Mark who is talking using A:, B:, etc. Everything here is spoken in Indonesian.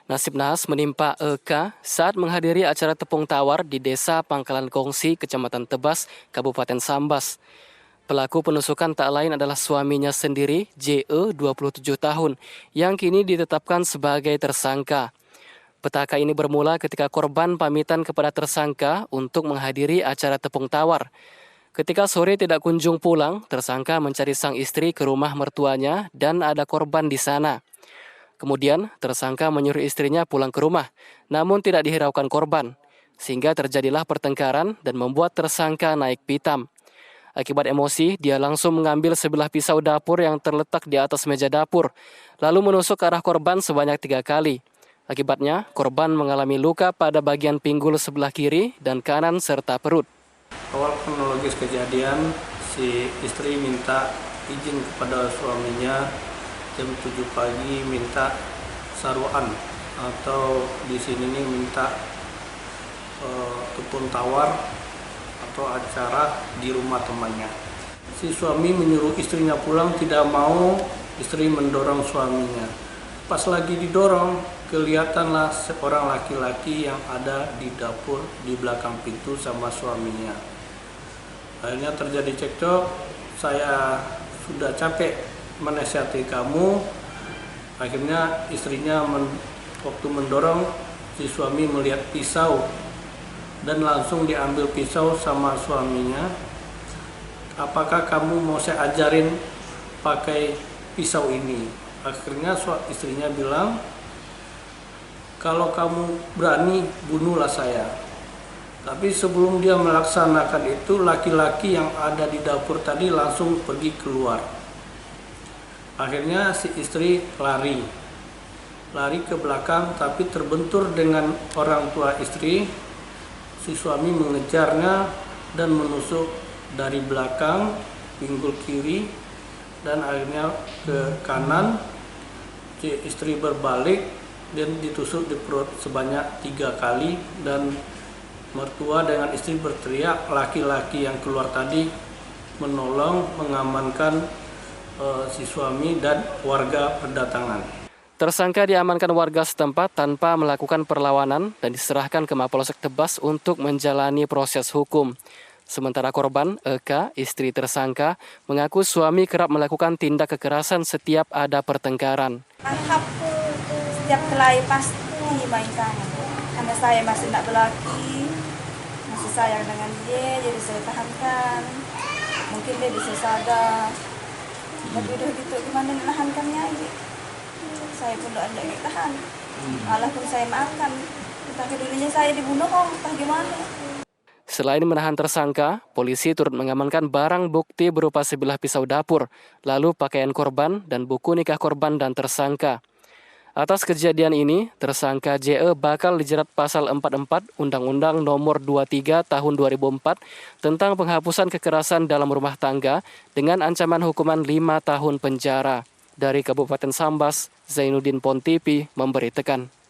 A: Nasib nahas menimpa Eka saat menghadiri acara tepung tawar di Desa Pangkalan Kongsi, Kecamatan Tebas, Kabupaten Sambas. Pelaku penusukan tak lain adalah suaminya sendiri, JE, 27 tahun, yang kini ditetapkan sebagai tersangka. Petaka ini bermula ketika korban pamitan kepada tersangka untuk menghadiri acara tepung tawar. Ketika sore tidak kunjung pulang, tersangka mencari sang istri ke rumah mertuanya dan ada korban di sana. Kemudian, tersangka menyuruh istrinya pulang ke rumah, namun tidak dihiraukan korban, sehingga terjadilah pertengkaran dan membuat tersangka naik pitam. Akibat emosi, dia langsung mengambil sebilah pisau dapur yang terletak di atas meja dapur, lalu menusuk ke arah korban sebanyak 3 kali. Akibatnya, korban mengalami luka pada bagian pinggul sebelah kiri dan kanan serta perut.
B: Awal kronologis kejadian, si istri minta izin kepada suaminya jam 7 pagi minta saruan atau di sini nih minta tepung tawar atau acara di rumah temannya. Si suami menyuruh istrinya pulang, tidak mau, istri mendorong suaminya. Pas lagi didorong, kelihatanlah seorang laki-laki yang ada di dapur di belakang pintu sama suaminya. Akhirnya terjadi cekcok, saya sudah capek menasihati kamu. Akhirnya istrinya waktu mendorong, si suami melihat pisau dan langsung diambil pisau sama suaminya. Apakah kamu mau saya ajarin pakai pisau ini? Akhirnya istrinya bilang, kalau kamu berani bunuhlah saya. Tapi sebelum dia melaksanakan itu, laki-laki yang ada di dapur tadi langsung pergi keluar. Akhirnya si istri lari ke belakang, tapi terbentur dengan orang tua istri. Si suami mengejarnya dan menusuk dari belakang pinggul kiri dan akhirnya ke kanan. Si istri berbalik dan ditusuk di perut sebanyak 3 kali dan mertua dengan istri berteriak. Laki-laki yang keluar tadi menolong, mengamankan si suami dan warga berdatangan.
A: Tersangka diamankan warga setempat tanpa melakukan perlawanan dan diserahkan ke Mapolsek Tebas untuk menjalani proses hukum. Sementara korban, Eka, istri tersangka, mengaku suami kerap melakukan tindak kekerasan setiap ada pertengkaran.
C: Setiap kelahi pasti mainkan. Karena saya masih tidak berlaki, masih sayang dengan dia, jadi saya tahankan. Mungkin dia bisa sadar. Tapi udah gitu, gimana menahankannya aja. Saya pun doa jadi tahan. Malah pun saya maafkan. Tapi dulunya saya dibunuh kok, entah gimana.
A: Selain menahan tersangka, polisi turut mengamankan barang bukti berupa sebilah pisau dapur, lalu pakaian korban dan buku nikah korban dan tersangka. Atas kejadian ini, tersangka JE bakal dijerat pasal 44 Undang-Undang Nomor 23 Tahun 2004 tentang penghapusan kekerasan dalam rumah tangga dengan ancaman hukuman 5 tahun penjara. Dari Kabupaten Sambas, Zainuddin Pontipi memberitakan.